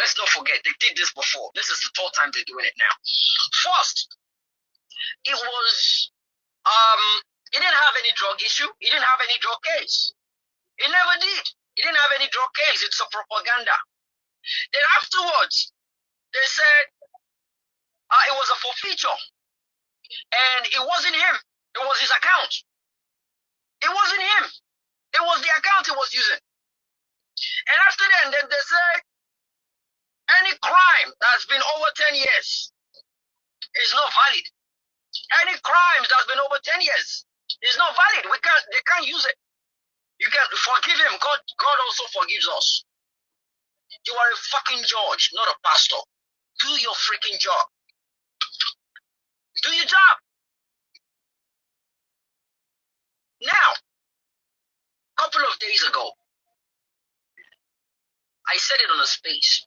Let's not forget, they did this before. This is the third time they're doing it now. First, it was, he didn't have any drug issue. He didn't have any drug case. He never did. He didn't have any drug case. It's a propaganda. Then afterwards, they said it was a forfeiture. And it wasn't him. It was his account. It wasn't him. It was the account he was using. And after then they said any crime that's been over 10 years is not valid. Any crime that's been over 10 years is not valid. They can't use it. You can forgive him. God also forgives us. You are a fucking judge, not a pastor. Do your freaking job. Do your job. Now, a couple of days ago, I said it on a space.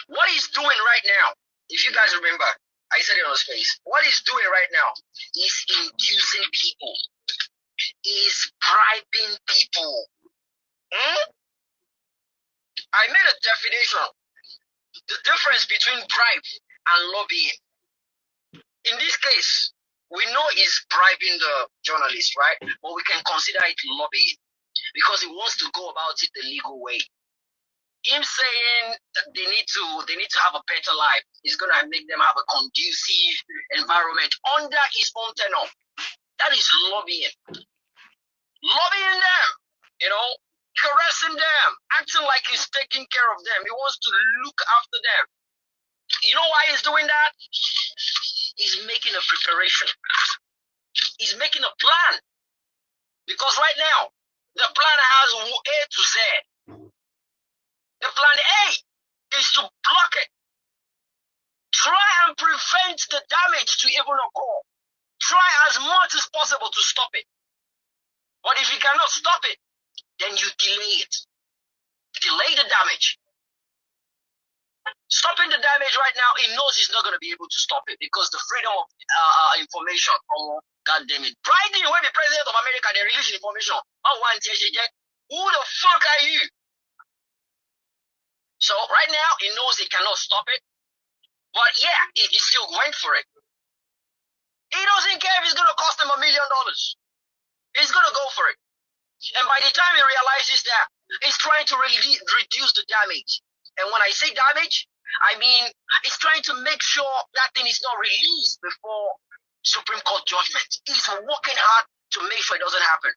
What he's doing right now, if you guys remember, I said it on a space. What he's doing right now is inducing people. He's bribing people. I made a definition. The difference between bribe and lobbying. In this case, we know he's bribing the journalist, right? But we can consider it lobbying because he wants to go about it the legal way. Him saying they need to have a better life is going to make them have a conducive environment under his own tenure. That is lobbying. Lobbying them, caressing them, acting like he's taking care of them. He wants to look after them. You know why he's doing that? He's making a preparation. He's making a plan. Because right now, the plan has A to Z. The plan A is to block it. Try and prevent the damage to even occur. Try as much as possible to stop it. But if you cannot stop it, then you delay it. Delay the damage. Stopping the damage right now, he knows he's not going to be able to stop it because the freedom of information. Oh, God damn it. Biden, when the president of America, they release information. Who the fuck are you? So right now, he knows he cannot stop it. But yeah, he still went for it. He doesn't care if it's going to cost him $1 million. He's going to go for it. And by the time he realizes that, he's trying to reduce the damage. And when I say damage, I mean, he's trying to make sure that thing is not released before Supreme Court judgment. He's working hard to make sure it doesn't happen.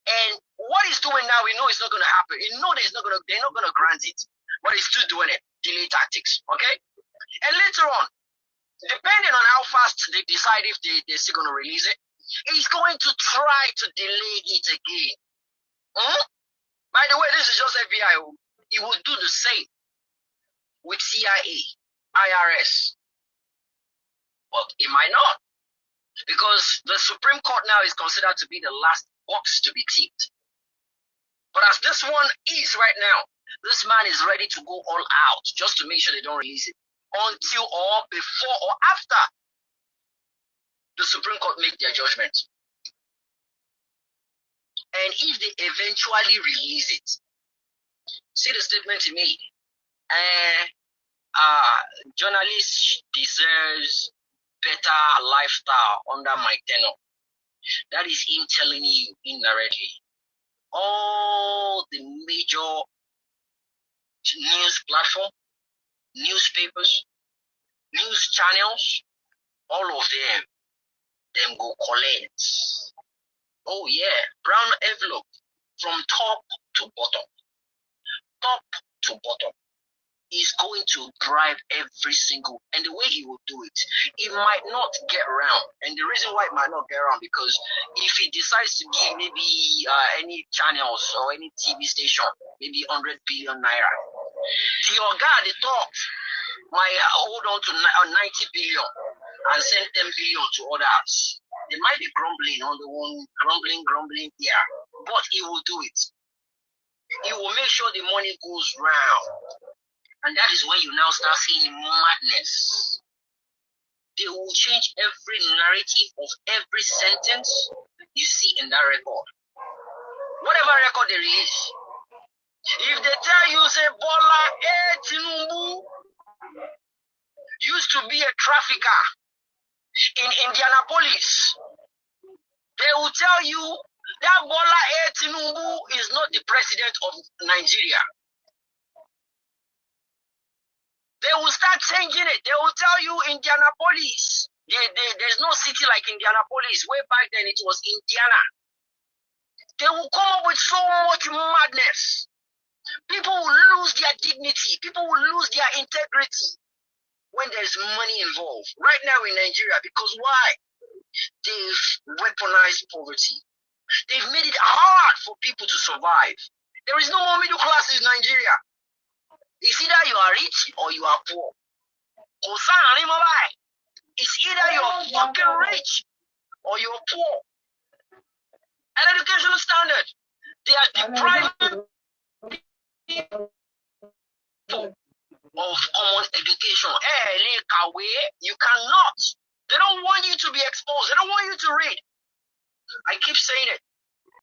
And what he's doing now, we know it's not going to happen. You know they're not going to grant it. But he's still doing it. Delay tactics. Okay? And later on, depending on how fast they decide if they're still going to release it, he's going to try to delay it again. By the way, this is just FBI. He will do the same with CIA, IRS. But he might not. Because the Supreme Court now is considered to be the last box to be ticked. But as this one is right now, this man is ready to go all out just to make sure they don't release it until or before or after the Supreme Court make their judgment. And if they eventually release it, see the statement he made. Journalists deserves better lifestyle under my tenure. That is him telling you indirectly. All the major news platform, newspapers, news channels, all of them go collect. Oh yeah, brown envelope from top to bottom. Top to bottom. He's going to bribe every single, and the way he will do it, it might not get around. And the reason why it might not get around, because if he decides to give maybe any channels or any TV station, maybe 100 billion naira, the guy, the top, might hold on to 90 billion and send 10 billion to others. They might be grumbling on the one, grumbling here, but he will do it. He will make sure the money goes round. And that is when you now start seeing madness. They will change every narrative of every sentence you see in that record. Whatever record they release. If they tell you, say, Bola, Tinubu, used to be a trafficker in Indianapolis. They will tell you that Bola Tinubu is not the president of Nigeria. They will start changing it. They will tell you Indianapolis. There's no city like Indianapolis. Way back then it was Indiana. They will come up with so much madness. People will lose their dignity. People will lose their integrity when there's money involved. Right now in Nigeria, because why? They've weaponized poverty. They've made it hard for people to survive. There is no more middle class in Nigeria. It's either you are rich or you are poor. It's either you're fucking rich or you're poor. An educational standard. They are depriving people of common education. You cannot. They don't want you to be exposed. They don't want you to read. I keep saying it.